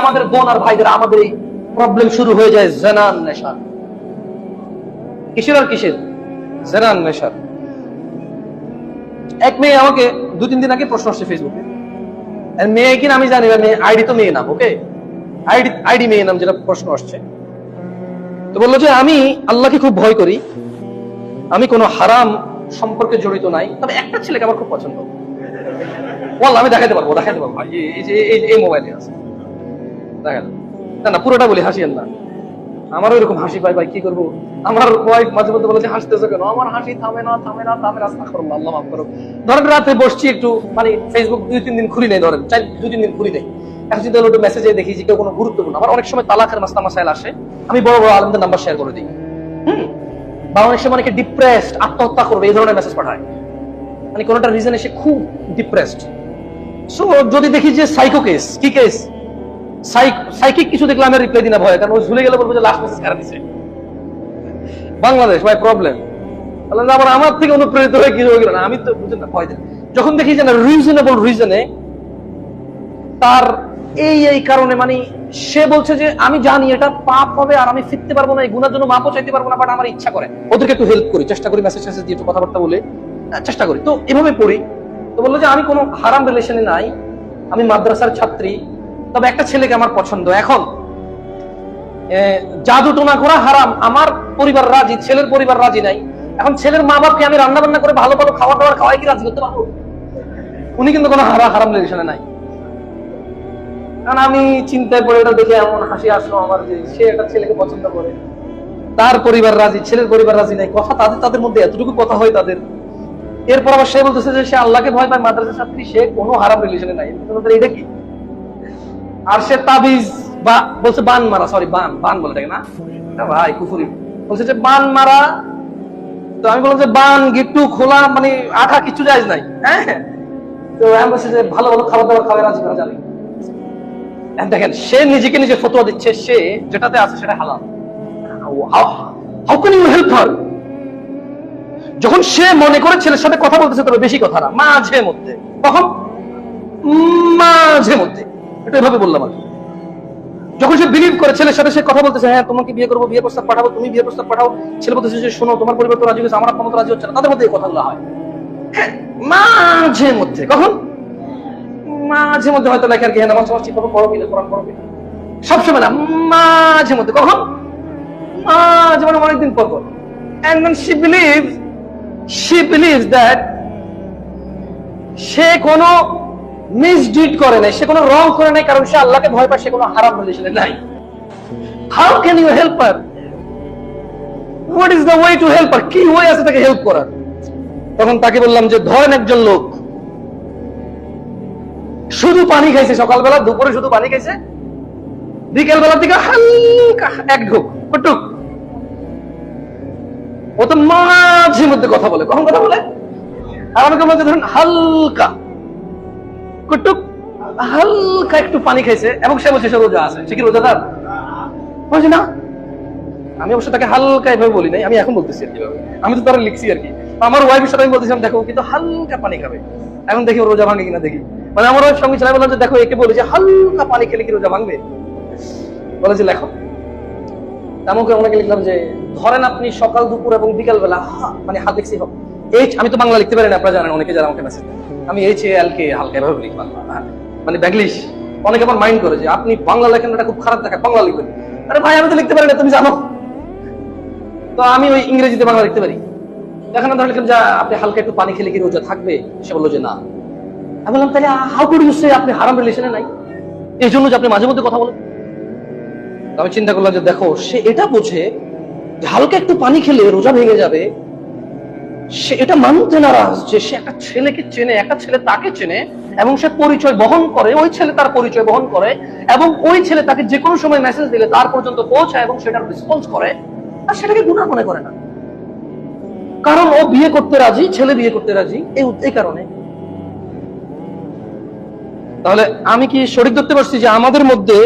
আমাদের বোন আর ভাইদের আমাদের এই প্রবলেম শুরু হয়ে যায় জেনার নেশার। কিসের আর কিসের? জেনার নেশার। এক মেয়ে আমাকে 2-3 দিন আগে প্রশ্ন আসছে ফেসবুকে, মেয়ে কিনা আমি জানি না, মেয়ে আইডি তো মেয়ে নাম, ওকে আইডি মেয়ে নাম, যেটা প্রশ্ন আসছে। তো বললো যে আমি আল্লাহকে খুব ভয় করি, আমি কোনো হারাম সম্পর্কে জড়িত নাই, তবে একটা ছেলেকে আমার খুব পছন্দ। বল, আমি দেখাতে পারবো এই মোবাইলে আছে, দেখা না না পুরোটা বলি, হাসিয়েন না। আমারও এরকম হাসি পাই ভাই, কি করবো। আমার ওয়াইফ মাঝে মধ্যে বলে যে হাসতেছো কেন, আমার হাসি থামে না। আস্তাগফিরুল্লাহ, আল্লাহ মাফ করো। ধরেন রাতে বসছি একটু, মানে ফেসবুক 2-3 দিন খুলি নেই, ধরেন 2-3 দিন খুলি নেই, এখন চিন্তা হলো একটু মেসেজে দেখি যে কেউ কোনো গুরুত্বপূর্ণ। আমার অনেক সময় তালাকের মাসাইল আসে, আমি বড় বড় আলেমদের নাম্বার শেয়ার করে দিই। বা অনেক সময় অনেকে ডিপ্রেসড, আত্মহত্যা করবে এই ধরনের মেসেজ পাঠায়, মানে কোনোটা রিজন এসে খুব ডিপ্রেসড। সো যদি দেখি যে সাইকো কেস, কি কেস, সাইকিক কিছু দেখলে আমি রিপ্লাই দিই না ভয়, কারণ ও ঝুলে গেলে বলবো যে লাস্ট মেসেজ কারা দিছে। বাংলাদেশ ভাই প্রবলেম। আবার আমার থেকে অনুপ্রেরিত হয়ে কি হয়ে গেল না, আমি তো বুঝেন না, ভয় দেন। যখন দেখি যে না রিজনেবল রিজনে তার এই কারণে, মানে সে বলছে যে আমি জানি এটা পাপ হবে আর আমি ফিরতে পারবো না, এই গুনার জন্য মাপও চাইতে পারবো না, বাট আমার ইচ্ছা করে, ওদেরকে একটু হেল্প করি, চেষ্টা করি, মেসেজ দিয়ে একটু কথাবার্তা বলে চেষ্টা করি। তো এভাবে পড়ি। তো বললো যে আমি কোনো হারাম রিলেশনে নাই, আমি মাদ্রাসার ছাত্রী, তবে একটা ছেলেকে আমার পছন্দ। এখন জাদু টোনা করা হারাম, আমার পরিবার রাজি, ছেলের পরিবার রাজি নাই। এখন ছেলের মা বাপকে আমি রান্না বান্না করে ভালো ভালো খাবার দাবার খাওয়াই কি রাজি করতে পারবো? উনি কিন্তু কোনো হারাম রিলেশনে নাই। কারণ আমি চিন্তায় পড়ে এটা দেখে এমন হাসি আসলো আমার, যে সে একটা ছেলেকে পছন্দ করে, তার পরিবার রাজি, ছেলের পরিবার রাজি নাই, কথা তাদের মধ্যে এতটুকু কথা হয় তাদের। এরপর আবার সে বলতেছে যে সে আল্লাহকে ভয় পায়, মাদ্রাসার ছাত্রী, সে কোনো হারাম রিলেশনে নাই। এটা কি? আর সে তাবিজ বা বলছে বান মারা, সরি বান বলে থাকে না ভাই, কুফুরি বলছে যে বান মারা। তো আমি বললাম যে বান গিট্টু খোলা, মানে আঠা কিছু জায়েজ নাই। হ্যাঁ, তো আমি বলছি যে ভালো ভালো খাবার দাবার খাওয়া রাজি করা যাবে। দেখেন সে নিজেকে নিজে ফতোয়া দিচ্ছে, সে যেটাতে আছে সেটা হালাল। How can you help her? যখন সে মনে করে ছেলের সাথে কথা বলতেছে, তবে বেশি কথা না, মাঝে মধ্যে, তখন মাঝে মধ্যে, এটা এভাবে বললাম আর কি। যখন সে বিলিভ করে ছেলের সাথে সে কথা বলতেছে, হ্যাঁ তোমাকে বিয়ে করবো, বিয়ে প্রস্তাব পাঠাবো, তুমি বিয়ে প্রস্তাব পাঠাও, ছেলে বলতেছে যে শোনো তোমার পরিবার তো রাজি হয়েছে, আমার আপনার তো রাজি হচ্ছে না, তাদের মধ্যে এই কথাগুলো হয়। হ্যাঁ, মাঝে মধ্যে, কখন মাঝে মধ্যে হয়তো লেখার কি, হ্যাঁ নামাজ ঠিক করবো, পড়ো কিনা, কোরআন পড়ো কিনা, সবসময় না, মাঝে মধ্যে, কখন মাঝে মানে অনেকদিন পর পর। And when she believes that সে কোনো মিসডিড করে নাই, সে কোনো রং করে নাই, কারণ সে আল্লাহকে ভয় পায়, সে কোনো হারাম রিলেশনে নাই। How can you help her? What is the way to help her? কি ওয়ে আছে তাকে হেল্প করার? তখন তাকে বললাম যে ধরেন একজন লোক শুধু পানি খাইছে, সকালবেলা দুপুরে শুধু পানি খাইছে, বিকেল বেলার দিকে হালকা এক ঢোক কটুক, ও তো মাঝে মধ্যে কথা বলে, কখন কথা বলে? আর আমাকে বলতে ধরেন হালকা কটুক, হালকা একটু পানি খাইছে, এবং সে বলছে সে রোজা আছে, সে কি রোজাদার? বলছি না। আমি অবশ্য তাকে হালকা এভাবে বলি নাই, আমি এখন বলতেছি আর কি, আমি তো তারা লিখছি আর কি। আমার ওয়াইফের সাথে আমি বলতেছিলাম দেখো কিন্তু হালকা পানি খাবে, এখন দেখি রোজা ভাঙে কিনা দেখি। মানে আমার ওয়াইফ সঙ্গে ছিল, বললাম যে দেখো একে বলে যে হালকা পানি খেলে কি রোজা ভাঙবে? বলেছে লেখো। আমাকে অনেকে লিখলাম যে ধরেন আপনি সকাল দুপুর এবং বিকাল বেলা, মানে হাত দেখছি হোক, আমি তো বাংলা লিখতে পারি না, আপনারা জানেন, অনেকে যারা আমাকে মেসেজ, আমি HALK হালকা এভাবে লিখলাম, মানে ব্যাংলিশ। অনেকে আমার মাইন্ড করে যে আপনি বাংলা লেখেন, এটা খুব খারাপ দেখা, বাংলা লিখবেন। আরে ভাই আমি তো লিখতে পারি না, তুমি জানো। তো আমি ওই ইংরেজিতে বাংলা লিখতে পারি। এখন ধরে লিখলাম যে আপনি হালকা একটু পানি খেলে কি রোজা থাকবে? সে বললো যে না। আমি বললাম তাহলে হাউ কুড ইউ সে আপনি হারাম রিলেশনে নাই, এই জন্য যে আপনি মাঝে মধ্যে কথা বলেন? আমি চিন্তা করলাম যে দেখো সে এটা বোঝে যে হালকা একটু পানি খেলে রোজা ভেঙে যাবে, সে এটা মানতে নারাজ যে সে একটা ছেলেকে চেনে, একটা ছেলে তাকে চেনে, এবং সে পরিচয় বহন করে, ওই ছেলে তার পরিচয় বহন করে, এবং ওই ছেলে তাকে যে কোনো সময় মেসেজ দিলে তার পর্যন্ত পৌঁছায় এবং সেটার রেসপন্স করে, আর সেটাকে গুনাহ মনে করে না, কারণ ও বিয়ে করতে রাজি, ছেলে বিয়ে করতে রাজি, এই কারণে। তাহলে আমি কি সঠিক ধরতে পারছি যে আমাদের মধ্যে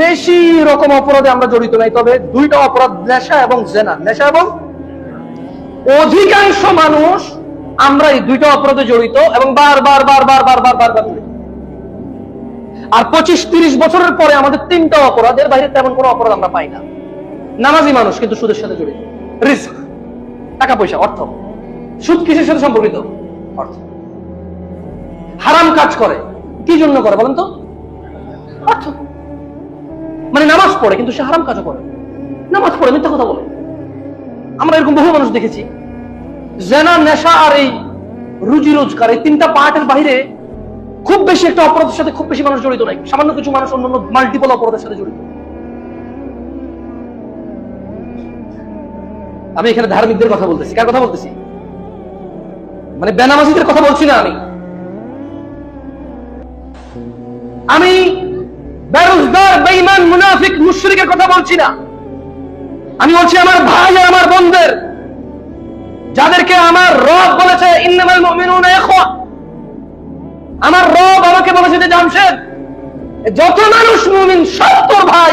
বেশি রকম অপরাধে আমরা জড়িত নাই, তবে দুইটা অপরাধ, নেশা এবং জেনা, নেশা এবং, অধিকাংশ মানুষ আমরা এই দুইটা অপরাধে জড়িত এবং বারবার আর 25-30 বছরের পরে আমাদের 3টা অপরাধের বাইরে তেমন কোনো অপরাধ আমরা পাই না। নামাজি মানুষ কিন্তু সুদের সাথে জড়িত, রিস্ক, টাকা পয়সা, অর্থ। সুদ কিসের সাথে সম্পর্কিত? অর্থ। হারাম কাজ করে, কি জন্য করে বলেন তো? অর্থ। মানে নামাজ পড়ে কিন্তু সে হারাম কাজও করে, নামাজ পড়ে মিথ্যা কথা বলে। আমরা এরকম বহু মানুষ দেখেছি। জেনা, নেশা আর এই রুজি রোজগার, এই 3টা পার্টের বাইরে খুব বেশি একটা অপরাধের সাথে খুব বেশি মানুষ জড়িত নাই। সামান্য কিছু মানুষ অন্যান্য মাল্টিপল অপরাধের সাথে জড়িত। আমি এখানে ধার্মিকদের কথা বলতেছি। কার কথা বলতেছি? মানে বেনামাজিদের কথা বলছি না। আমি বেরোজগার, বেঈমান, মুনাফিক, মুশরিকের কথা বলছি না। আমি বলছি আমার ভাই আর আমার বোনদের, যাদেরকে আমার রব বলেছে ইন্নামাল মুমিনুনা ইখওয়া। আমার রব আমাকে বলেছে যে জামশেদ, যত মানুষ মুমিন 70 ভাই,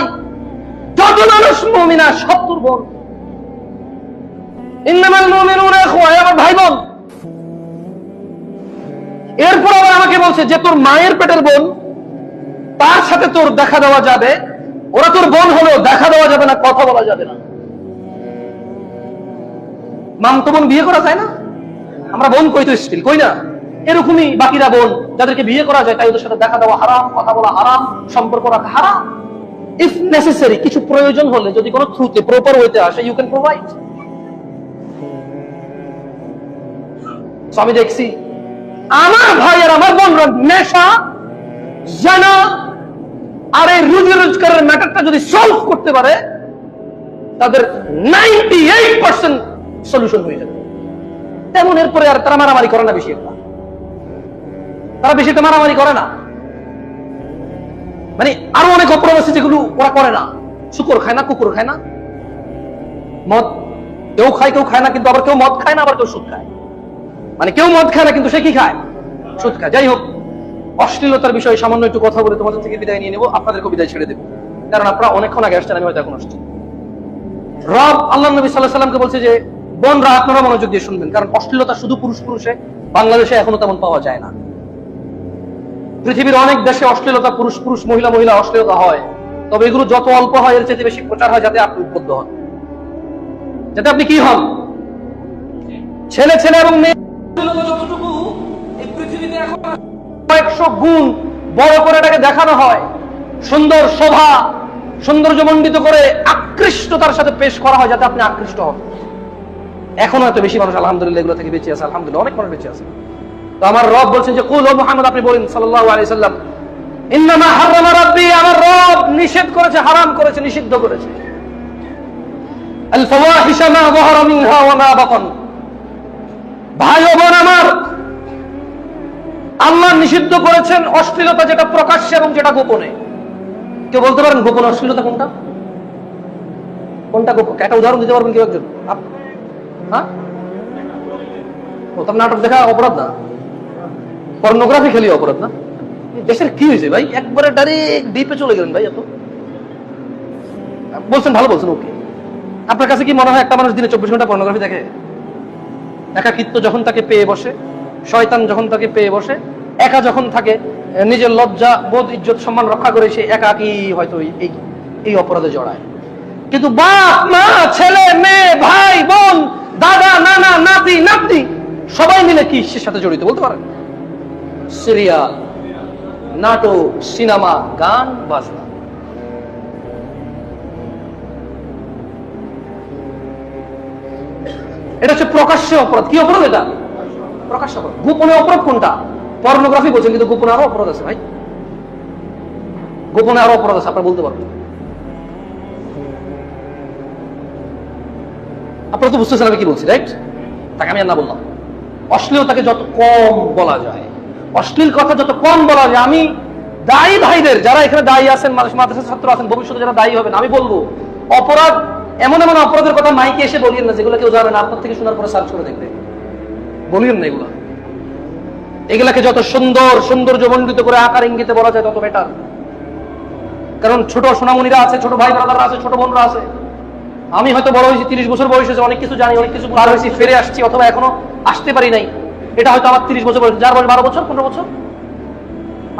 যত মানুষ মুমিনা 70 বোন। ইন্নামাল মুমিনুনা ইখওয়া, আমার ভাই বোন। এরপর আবার আমাকে বলছে যে তোর মায়ের পেটের বোন, তার সাথে তোর দেখা দেওয়া যাবে, ওরা তোর বোন হলেও দেখা দেওয়া যাবে না, কথা বলা যাবে না। মামতো বোন বিয়ে করা যায় না, আমরা বোন কই তো স্টিল কই না। এরকমই বাকিরা বোন যাদেরকে বিয়ে করা যায়, তাই ওদের সাথে দেখা দেওয়া হারাম, কথা বলা হারাম, সম্পর্ক রাখা হারাম। ইফ নেসেসারি, কিছু প্রয়োজন হলে যদি কোনো থ্রুতে প্রপার ওয়েতে আসে, ইউ ক্যান প্রোভাইড। আমি দেখছি আমার ভাই আর আমার বোনরা নেশা, জানা আর এই রুজি রোজগারের ম্যাটারটা যদি সলভ করতে পারে, তাদের 98% সলিউশন হয়ে যাবে। তেমন এরপরে আর তারা মারামারি করে না বেশি একটা, তারা বেশি একটা মারামারি করে না। মানে আরো অনেক অপরাধ আছে যেগুলো ওরা করে না। শুকর খায় না, কুকুর খায় না, মদ কেউ খায় কেউ খায় না, কিন্তু আবার কেউ মদ খায় না, আবার কেউ সুদ খায়। মানে কেউ মদ খায় না কিন্তু সে কি খায়? সুদ খায়। যাই হোক, অশ্লীলতার বিষয়ে সামান্য একটু কথা বলে তোমাদের থেকে বিদায় নিয়ে নেবো, আপনাদেরকে বিদায় ছেড়ে দেবো, কারণ আপনারা অনেকক্ষণ আগে আসছেন, আমি হয়তো এখন আসছি। রব আল্লাহ নবী সাল্লাল্লাহু আলাইহি সাল্লামকে বলছে যে বোনরা আপনারা মনোযোগ দিয়ে শুনবেন, কারণ অশ্লীলতা শুধু পুরুষ পুরুষে বাংলাদেশে এখনো তেমন পাওয়া যায় না। পৃথিবীর অনেক দেশে অশ্লীলতা পুরুষ পুরুষ, মহিলা মহিলা অশ্লীলতা হয়, তবে এগুলো যত অল্প হয় এর চেয়ে বেশি প্রচার হয়, যাতে আপনি উদ্বুদ্ধ হন, যাতে আপনি কি হন, ছেলে ছেলে এবং মেয়ে যতটুকু এই পৃথিবীতে এখন 100 গুণ বড় করে এটাকে দেখানো হয়, সুন্দর শোভা সৌন্দর্যমণ্ডিত করে আকৃষ্টতার সাথে পেশ করা হয়, যাতে আপনি আকৃষ্ট হন। এখনো এত বেশি মানুষ আলহামদুলিল্লাহ এগুলো থেকে বেঁচে আছে, আলহামদুলিল্লাহ অনেক মানুষ বেঁচে আছে। তো আমার রব বলছেন যে কুল ও মুহাম্মদ, আপনি বলেন সাল্লাল্লাহু আলাইহি সাল্লাম, ইন্নামা হারামা রাব্বি, আমার রব নিষেধ করেছে, হারাম করেছে, নিষিদ্ধ করেছে, আল ফাওয়াহিশা মা যাহারা মিনহা ওয়া মা বাতান। ভাই ও বোন আমার, আল্লাহ নিষিদ্ধ করেছেন অশ্লীলতা, যেটা প্রকাশ্যে এবং যেটা গোপনে। কেউ বলতে পারেন গোপন অশ্লীলতা কোনটা? কোনটা গোপন? একটা উদাহরণ দিতে পারবেন কেউ একজন? হ্যাঁ, প্রথম নাটক দেখা অপরাধ না? পর্নোগ্রাফি খেলি অপরাধ না? দেশের কি হয়েছে ভাই, একবারে ডাইরেক্ট ডিপে চলে গেলেন ভাই। এত বলছেন, ভালো বলছেন, ওকে। আপনার কাছে কি মনে হয় একটা মানুষ দিনে 24 ঘন্টা পর্নোগ্রাফি দেখে? একাকিত্ব যখন তাকে পেয়ে বসে, শয়তান যখন তাকে পেয়ে বসে, একা যখন থাকে, নিজের লজ্জা বোধ ইজ্জত সম্মান রক্ষা করে সে একাকি হয়তো এই অপরাধে জড়ায়। কিন্তু বাপ মা, ছেলে মেয়ে, ভাই বোন, দাদা নানা নাতি নাতনি সবাই মিলে কি সে সাথে জড়িত বলতে পারেন? সিরিয়াল, নাটক, সিনেমা, গান বাজনা। এটা হচ্ছে প্রকাশ্য অপরাধ। কি অপরাধ এটা? প্রকাশ্য অপরাধ। গোপনে অপরাধ কোনটা? পর্নোগ্রাফি বলছেন, কিন্তু গোপনে আরো অপরাধ আছে ভাই, গোপনে আরো অপরাধ আছে, আপনারা বলতে পারবেন। আপনারা তো বুঝতেছেন আমি কি বলছি, রাইট? তাকে আমি আর না বললাম। অশ্লীলতাকে যত কম বলা যায়, অশ্লীল কথা যত কম বলা যায়, আমি দায়ী ভাইদের, যারা এখানে দায়ী আছেন, মাদ্রাসার ছাত্র আছেন, ভবিষ্যতে যারা দায়ী হবেন, আমি বলবো অপরাধ, এমন এমন অপরাধের কথা মাইকে এসে বলিয়েন না যেগুলো কেউ যাবে না, আপনার থেকে শোনার পরে সার্চ করে দেখবে, বলিয়েন না এগুলো। এগুলাকে যত সুন্দর সৌন্দর্যমণ্ডিত করে আকার ইঙ্গিতে বলা যায় তত বেটার। কারণ ছোট সোনামণিরা আছে, ছোট ভাই ব্রাদাররা আছে, ছোট বোনরা আছে। আমি হয়তো বড় হয়েছি, 30 বছর বয়স হয়েছে, অনেক কিছু জানি, অনেক কিছু পার হয়েছি, ফিরে আসছি, অথবা এখনো আসতে পারি নাই। এটা হয়তো আমার 30 বছর বয়স, যার বয়স 12 বছর 15 বছর,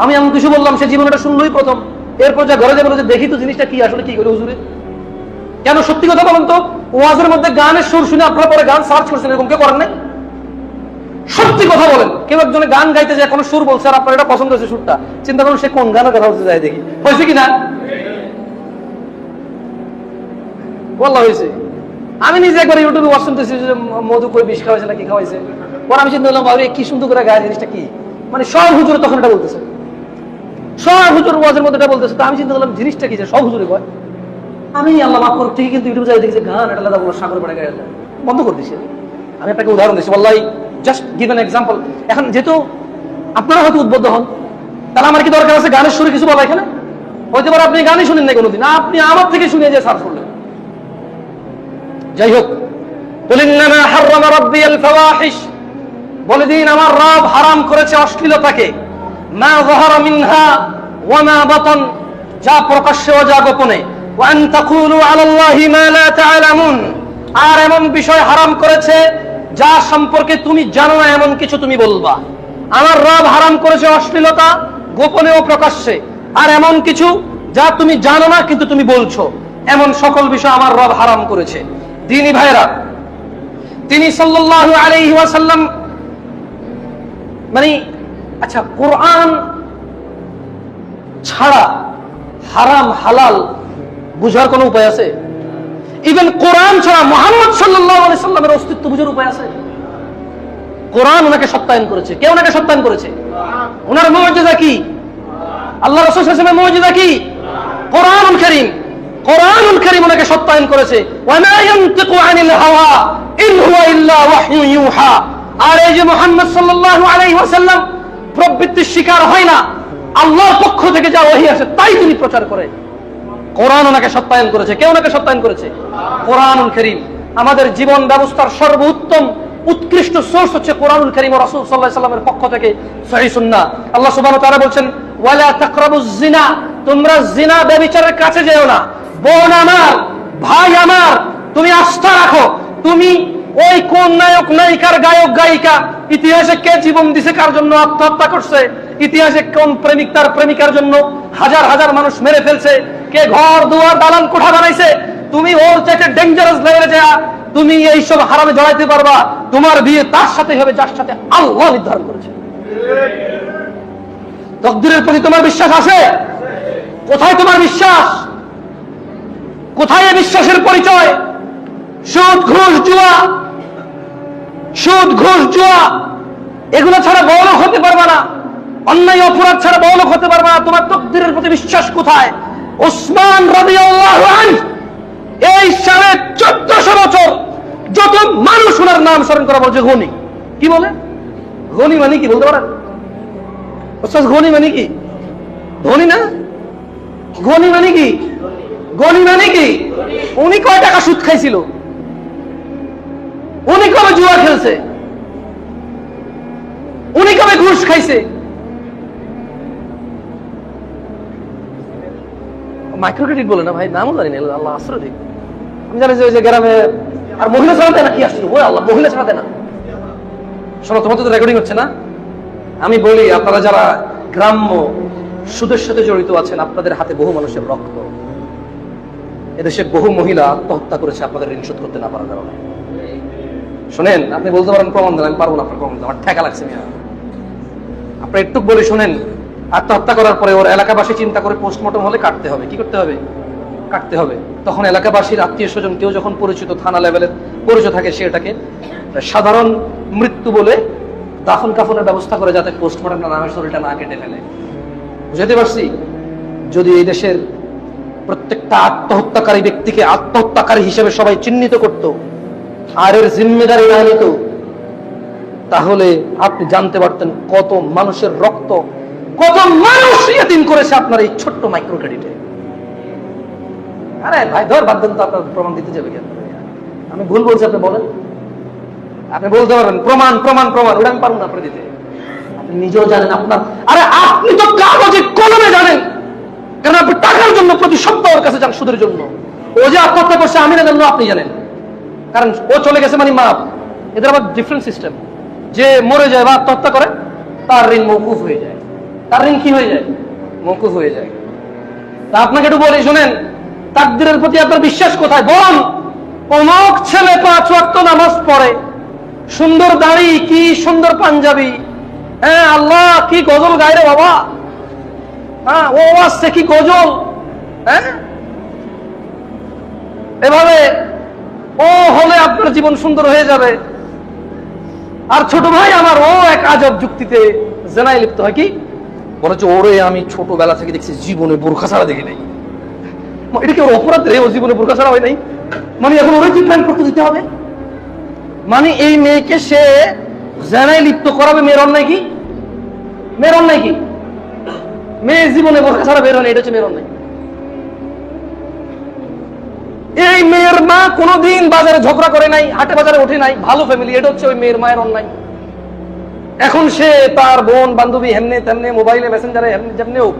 আমি এমন কিছু বললাম, সে জীবনটা শুনলোই প্রথম, এরপর যা ঘরে যাবে বলে যে দেখি তো জিনিসটা কি, আসলে কি করে হুজুরে। কেন? সত্যি কথা বলেন তো, ওয়াজের মধ্যে গানের সুর শুনে আপনারা পরে গান সার্চ করছেন, এরকম কেউ করেন নাই? সত্যি কথা বলেন, কেউ একজনে গান গাইতে যায়, কোনো সুর বলছে আর আপনার এটা পছন্দ হয়েছে সুরটা, চিন্তা করুন সে কোন গানের কথা বলতে যায়, দেখি হয়েছে কিনা। বলা হয়েছে। আমি নিজে একবার ইউটিউবে ওয়াজ শুনতেছি যে মধু করে বিষ খাওয়াইছে না কি খাওয়াইছে, পরে আমি চিন্তা করলাম বাবা কি সুন্দর করে গায়ে, জিনিসটা কি, মানে সব হুজুরে তখন এটা বলতেছে, সব হুজুর ওয়াজের মধ্যে এটা বলতেছে। তো আমি চিন্তা করলাম জিনিসটা কি, যে সব হুজুরে কয়। আমি আল্লাহ মাফ করুক ঠিকই, কিন্তু ইউটিউবে যাই দেখি যে গান এটা আলাদা বলো, সাগর পাড়ে গায়ে বন্ধ করে দিচ্ছে। আমি আপনাকে উদাহরণ দিচ্ছি, ওয়াল্লাহি জাস্ট গিভ অ্যান এক্সাম্পল। এখন যেহেতু আপনারা হয়তো উদ্বুদ্ধ হন, তাহলে আমার কি দরকার আছে গানের সুরে কিছু বলা এখানে? হইতে পারে আপনি গানই শুনেন নাই কোনোদিন, আপনি আমার থেকে শুনে যে সার্চ করলেন। যাই হোক, বলে দিন আমার রব হারাম করেছে অশ্লীলতাকে, মা যাহারা মিনহা ওয়া মা বাতান, যা প্রকাশ্যে ও যা গোপনে, ওয়া আন তাকুলু আলাল্লাহি মা লা তা'লামুন, আর এমন বিষয় হারাম করেছে যা সম্পর্কে তুমি জানো না, এমন কিছু তুমি বলবা। আমার রব হারাম করেছে অশ্লীলতা গোপনে ও প্রকাশ্যে, আর এমন কিছু যা তুমি জানো না কিন্তু তুমি বলছো, এমন সকল বিষয় আমার রব হারাম করেছে। দিনী ভাইরা, তিনি সাল্লাল্লাহু আলাইহি ওয়াসাল্লাম, মানে আচ্ছা, কোরআন ছাড়া হারাম হালাল বুঝার কোনো উপায় আছে? ইভেন কোরআন ছাড়া মুহাম্মদ সাল্লাল্লাহু আলাইহি সাল্লামের অস্তিত্ব বুঝার উপায় আছে? কোরআন ওনাকে সত্যায়ন করেছে। কে ওনাকে সত্যায়ন করেছে? ওনার মুজিজা কি? আল্লাহ রাসূল সাল্লাল্লাহু আলাইহি ওয়াসাল্লামের মুজিজা কি? কোরআনুল কারীম। কোরআনুল কারীম ওনাকে সত্যায়ন করেছে। ওয়া মা ইয়ানতিকু আনিল হাওয়া ইন হুয়া ইল্লা ওয়াহয়ু ইউহা। আর এই যে মুহাম্মদ সাল্লাল্লাহু আলাইহি ওয়াসাল্লাম প্রবৃত্তির শিকার হয় না, আল্লাহর পক্ষ থেকে যা ওহী আসে তাই তিনি প্রচার করেন। কোরআন ওনাকে সত্যায়ন করেছে। কে ওনাকে সত্যায়ন করেছে? কোরআনুল কারীম। আমাদের জীবন ব্যবস্থার সর্বোত্তম উৎকৃষ্ট সোর্স হচ্ছে কোরআনুল কারীম ও রাসূল সাল্লাল্লাহু আলাইহি ওয়াসাল্লামের পক্ষ থেকে সহিহ সুন্নাহ। আল্লাহ সুবহানাহু ওয়া তাআলা বলেন, ওয়ালা তাকরাবুজ জিনা, তোমরা জিনা ব্যভিচারের কাছে যেও না। বোন আমার, ভাই আমার, তুমি আস্থা রাখো, তুমি ওই কোন নায়ক নায়িকার, গায়ক গায়িকা, ইতিহাসে কে জীবন দিছে, কার জন্য আত্মহত্যা করছে, ইতিহাসে কোন প্রেমিক তার প্রেমিকার জন্য হাজার হাজার মানুষ মেরে ফেলছে, কে ঘর দুয়ার দালান কোঠা বানাইছে, তুমি ওর চাইতে ডেঞ্জারাস লেভেলে যা তুমি এইসব হারামে জড়াইতে পারবা। তোমার বিয়ে তার সাথে হবে যার সাথে আল্লাহ নির্ধারণ করেছে। তাকদীরের প্রতি তোমার বিশ্বাস আছে? কোথায় তোমার বিশ্বাস? কোথায় এই বিশ্বাসের পরিচয়? সুদ ঘুষ জুয়া, সুদ ঘুষ জুয়া এগুলো ছাড়া বড়লোক হতে পারবে না, অন্যায় অপরাধ ছাড়া বড়লোক হতে পারবে না। তোমার তাকদীরের প্রতি বিশ্বাস কোথায়? ওসমান রাদিয়াল্লাহু আনহু এই 1450 বছর যত মানুষ ওনার নাম স্মরণ করা বলছে গনি, কি বলে? গনি মানে কি বলতে পারেন? ওস্তাদ গনি মানে কি? ধনী না? গনি মানে কি? গনি মানে কি? উনি কয় টাকা সুদ খাইছিল? উনি কবে জুয়া খেলছে? উনি কবে ঘুষ খাইছে? মাইক্রো ক্রেডিট বলে না ভাই, নামও জানি না, আল্লাহ আশ্রয় দিক। আমি জানি যে ওই যে গ্রামে আর মহিলা ছাড়া দেয় না, কি আসছিল ওই আল্লাহ, মহিলা ছাড়া দেয় না। শোনো, তোমার তো রেকর্ডিং হচ্ছে না। আমি বলি, আপনারা যারা গ্রাম্য সুদের সাথে জড়িত আছেন, আপনাদের হাতে বহু মানুষের রক্ত। এদেশে বহু মহিলা আত্মহত্যা করেছে আপনাদের ঋণ শোধ করতে না পারার কারণে। শোনেন, আপনি বলতে পারেন প্রমাণ দেন, আমি পারবো না আপনার প্রমাণ দেন, আমার ঠেকা লাগছে। আপনি একটু বলে শোনেন, আত্মহত্যা করার পরে ওর এলাকাবাসী চিন্তা করে পোস্টমর্টম হলে কাটতে হবে। কি করতে হবে? কাটতে হবে। তখন এলাকাবাসীর আত্মীয় স্বজন কেউ যখন পরিচিত, থানা লেভেলের পরিচয় থাকে, সে এটাকে সাধারণ মৃত্যু বলে দাফন কাফনের ব্যবস্থা করে, যাতে পোস্টমর্টম নামের শরীরটা না কেটে ফেলে। বুঝতে পারছি? যদি এই দেশের প্রত্যেকটা আত্মহত্যাকারী ব্যক্তিকে আত্মহত্যাকারী হিসেবে সবাই চিহ্নিত করত আর এর জিম্মেদারি না নিত, তাহলে আপনি জানতে পারতেন কত মানুষের রক্ত, কত মানুষ ইয়াতিম করেছে আপনার এই ছোট্ট মাইক্রো ক্রেডিটে। আরে ভাই ধর বাদ দেন তো, আপনার প্রমাণ দিতে যাবে কেন? আমি ভুল বলছি আপনি বলেন, আপনি বলতে পারবেন প্রমাণ প্রমাণ প্রমাণ, ওটা আমি পারবো না আপনার দিতে। আপনি নিজেও জানেন আপনার, আরে আপনি তো কাগজে কলমে জানেন, কারণ আপনি টাকার জন্য প্রতি সপ্তাহ ওর কাছে যান সুদের জন্য। ও যে আত্মহত্যা করছে আমি না জানলেও আপনি জানেন, কারণ ও চলে গেছে মানে মাপ। এদের আবার ডিফারেন্ট সিস্টেম, যে মরে যায় বা আত্মহত্যা করে তার ঋণ মওকুফ হয়ে যায়। তার ঋণ কি হয়ে যায়? মওকুফ হয়ে যায়। তা আপনাকে একটু বলি শুনেন, তাকদীরের প্রতি আপনার বিশ্বাস কোথায়? বলুন, অমুক ছেলে 5 ওয়াক্ত নামাজ পড়ে, সুন্দর দাড়ি, কি সুন্দর পাঞ্জাবি, হ্যাঁ আল্লাহ কি গজল গায় রে বাবা, হ্যাঁ ও আসছে কি গজল, হ্যাঁ এভাবে ও হলে আপনার জীবন সুন্দর হয়ে যাবে। আর ছোট ভাই আমার ও এক আজব যুক্তিতে জেনায় লিপ্ত হয়, কি বলে যে ওরে আমি ছোটবেলা থেকে দেখছি জীবনে বোরখা ছাড়া দেখি নাই। এটা কি ওর অপরাধ রে? ও জীবনে বোরখা ছাড়া হয় নাই, মানে এখন ওরে ট্রিটমেন্ট করতে দিতে হবে? মানে এই মেয়েকে সে জেনায় লিপ্ত করাবে, মেয়ের অন্যায় কি? মেয়ের অন্যায় কি? মেয়ে জীবনে বোরখা ছাড়া বের হয় না, এটা হচ্ছে মেয়ের অন্যায়। এই মেয়ের মা কোনোদিন বাজারে ঝগড়া করে নাই, হাটে বাজারে ওঠে নাই, ভালো ফ্যামিলি, এটা হচ্ছে ওই মেয়ের মায়ের অন্যায়। এখন সে তার বোন বান্ধবী হেমনে তেমনে মোবাইলে মেসেঞ্জারে যেমনি হোক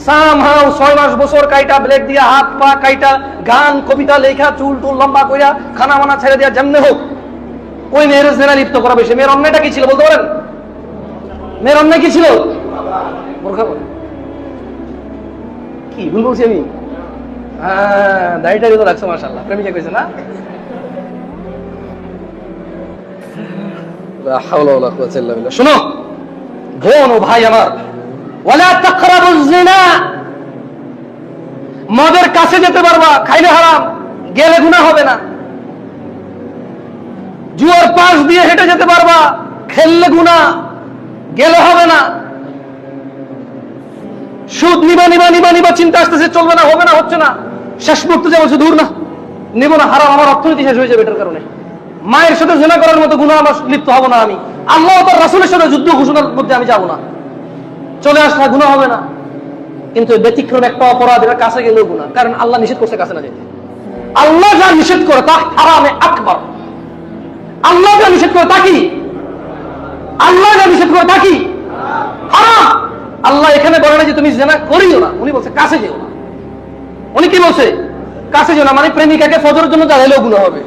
সামহাও 6 মাস বছর কাইটা ব্লেড দিয়া হাত পা কাইটা গান কবিতা লেখা চুল টুল লম্বা কইরা খানা মানা ছেড়ে দিয়া যেমনে হোক ওই মেয়ের জেনা লিপ্ত করাবে। সে মেয়ের অন্যায়টা কি ছিল বলতে পারেন? মেয়ের অন্যায় কি ছিল? বোরখা পরে। কি ভুল বলছি আমি? হ্যাঁ দাড়িটা তো রাখছো মাশাআল্লাহ, প্রেমিকা কইছে না? লা হাওলা ওয়ালা কুওয়াতা ইল্লা বিল্লাহ। শুনো বোন ও ভাই আমার, ওয়ালা তাকরাবুজ জিনা, মদের কাছে যেতে পারবা, খাইলে হারাম, গেলে গুনাহ হবে না। জুয়ার পাশ দিয়ে হেঁটে যেতে পারবা, খেললে গুনাহ, গেলে হবে না। সুদ নিবা নিবা নিবা নিবা চিন্তা আসতেছে, চলবে না, হবে না, হচ্ছে না, শেষ মুহূর্তে যে বলছে দূর না, নেব না, হারাম, আমার অর্থনীতি শেষ হয়ে যাবে এটার কারণে। মায়ের সাথে জিনা করার মতো গুনাহ আমার লিপ্ত হব না আমি, আল্লাহ তার রাসূলের সাথে যুদ্ধ ঘোষণার মধ্যে আমি যাব না, চলে আসলে গুনাহ হবে না। কিন্তু ব্যতিক্রম একটা অপরাধ, এটা কাছে গেলেও গুনাহ, কারণ আল্লাহ নিষেধ করছে কাছে না যেতে। আল্লাহ যা নিষেধ করে তা হারামে আকবার। আল্লাহ যা নিষেধ করে তা কি? আল্লাহ যা নিষেধ করে তা কি? হারাম। আল্লাহ এখানে বলে না যে তুমি জিনা করিও না, উনি বলছে কাছে যেও না। উনি কি বলছে? কাছে যেও না, মানে প্রেমিকাকে ফজরের জন্য দাঁড়াইলেও গুনাহ হবে,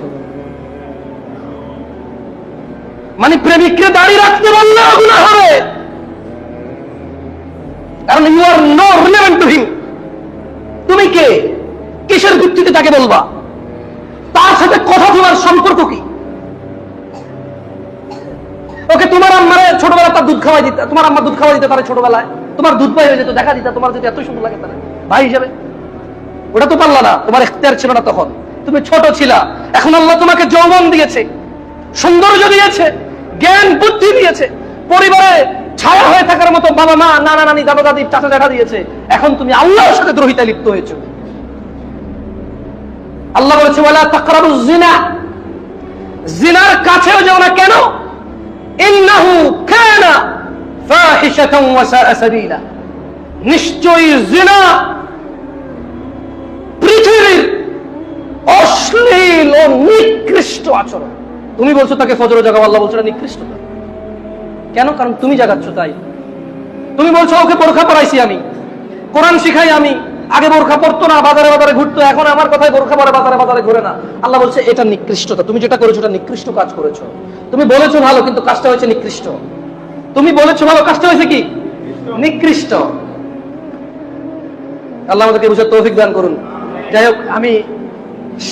মানে প্রেমিককে দাঁড়িয়ে রাখতে বললেও গুনাহ হবে, কারণ you are no relevant to him. তুমি কে? কিসের ভিত্তিতে তাকে বলবা? তার সাথে কথা তোমার সম্পর্ক কি? ওকে তোমার আম্মারে ছোটবেলা তার দুধ খাওয়াই দিতে, তোমার আম্মা দুধ খাওয়াই দিতে পারে ছোটবেলায়, তোমার দুধ পাই হয়ে যেত, দেখা দিতা, তোমার যদি এত সুন্দর লাগে তাহলে ভাই হিসেবে, ওটা তো পারলা না, তোমার ইখতিয়ার ছিল না তখন, তুমি ছোট ছিলা। এখন আল্লাহ তোমাকে যৌবন দিয়েছে, সৌন্দর্য দিয়েছে, জ্ঞান বুদ্ধি দিয়েছে, পরিবারে ছায়া হয়ে থাকার মতো বাবা মা নানা নানি দাদা দাদি চাচা জ্যাঠা দিয়েছে। এখন তুমি আল্লাহর সাথে দ্রোহিতায় লিপ্ত হয়েছো। আল্লাহ বলেছে ওয়ালা তাকরাবুজ জিনা, জিনার কাছেও যাও না। কেন? ইন্নাহু কানা ফাহিশাতান ওয়া সাআ সাবিলা, নিশ্চয়ই জিনা পৃথিবীর অশ্লীল ও নিকৃষ্ট আচরণ। তুমি বলছো তাকে ফজর জাগাও, আল্লাহ বলছো না নিকৃষ্টতা। কেন? কারণ তুমি জাগাচ্ছ তাই। তুমি বলছো ওকে বোরখা পরাইছি আমি, কোরআন শিখাই আমি, আগে বোরখা পরতো না, বাজারে বাজারে ঘুরতো, এখন আমার কথায় বোরখা পরে বাজারে বাজারে ঘুরে না। আল্লাহ বলছে এটা নিকৃষ্টতা, তুমি যেটা করেছো এটা নিকৃষ্ট কাজ করেছো। তুমি বলেছো ভালো কিন্তু কাজটা হয়েছে নিকৃষ্ট। তুমি বলেছো ভালো, কাজটা হয়েছে কি? নিকৃষ্ট। আল্লাহ আমাদেরকে বুঝার তৌফিক দান করুন। যাই হোক, আমি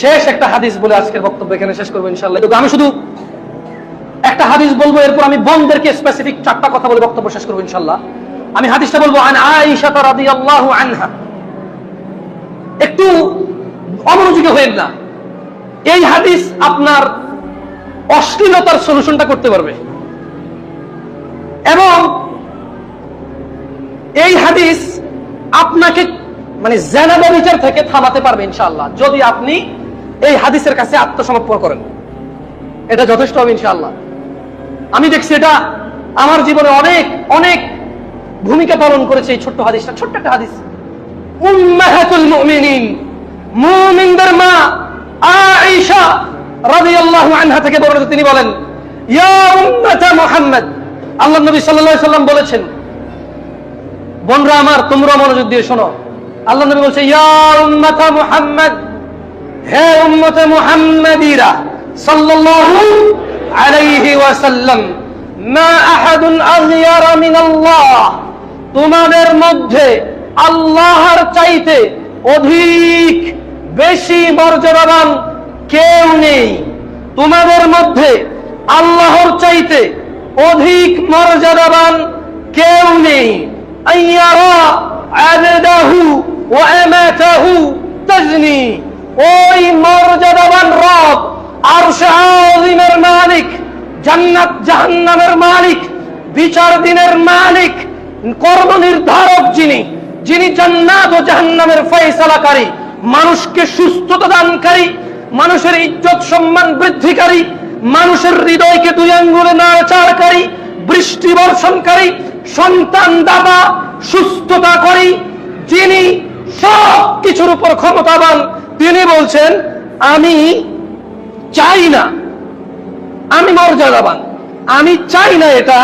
শেষ একটা হাদিস বলে আজকের বক্তব্য এখানে শেষ করবো ইনশাআল্লাহ। আমি শুধু একটা হাদিস বলবো, এরপর আমি বোনদেরকে স্পেসিফিক 4টা কথা বলে বক্তব্য শেষ করবো ইনশাআল্লাহ। আমি হাদিসটা বলবো আন আয়েশা রাদিয়াল্লাহু আনহা। একটু অমনোযোগী হয়েন না, এই হাদিস আপনার অশ্লীলতার সলিউশনটা করতে পারবে, এবং এই হাদিস আপনাকে মানে জিনা ব্যভিচার থেকে থামাতে পারবে ইনশাআল্লাহ, যদি আপনি এই হাদিসের কাছে আত্মসমর্পণ করেন। এটা যথেষ্ট হবে ইনশাআল্লাহ। আমি দেখছি এটা আমার জীবনে অনেক অনেক ভূমিকা পালন করেছে এই ছোট্ট হাদিসটা। ছোট্ট একটা হাদিস, উম্মাহাতুল মুমিনিন, মুমিনদের মা আয়েশা রাদিয়াল্লাহু আনহা থেকে বর্ণিত, তিনি বলেন ইয়া উম্মাতা মুহাম্মদ, আল্লাহর নবী সাল্লাল্লাহু আলাইহি সাল্লাম বলেছেন, বোনরা আমার তোমরা মনোযোগ দিয়ে শোনো, আল্লাহর নবী বলছে ইয়া উম্মাতা মুহাম্মদ, হে উম্মতে মুহাম্মাদিরা সাল্লাল্লাহু আলাইহি ওয়াসাল্লাম, মা আহাদুন আগয়ারা মিনাল্লাহ, তোমাদের মধ্যে আল্লাহর চাইতে অধিক বেশি মর্যাদাবান কেউ নেই। তোমাদের মধ্যে আল্লাহর চাইতে অধিক মর্যাদাবান কেউ নেই। আইয়ারা আবদাহু ওয়া আমাতাহু তাজনি, ওই মর্যাদাবান রব, আরশে আযীমের মালিক, জান্নাত জাহান্নামের মালিক, বিচার দিনের মালিক, কর্ম নির্ধারক, যিনি জান্নাত ও জাহান্নামের ফয়সালাকারী, মানুষকে সুস্থতা দানকারী, মানুষের ইজ্জত সম্মান বৃদ্ধিকারী, মানুষের হৃদয়কে দুই আঙ্গুলে নাড়াচাড়াকারী, বৃষ্টি বর্ষণকারী, সন্তান দাতা, সুস্থতাকারী, যিনি সব কিছুর উপর ক্ষমতাবান, তিনি বলছেন আমি চাই না, আমি মর্যাদাবান, আমি চাই না এটা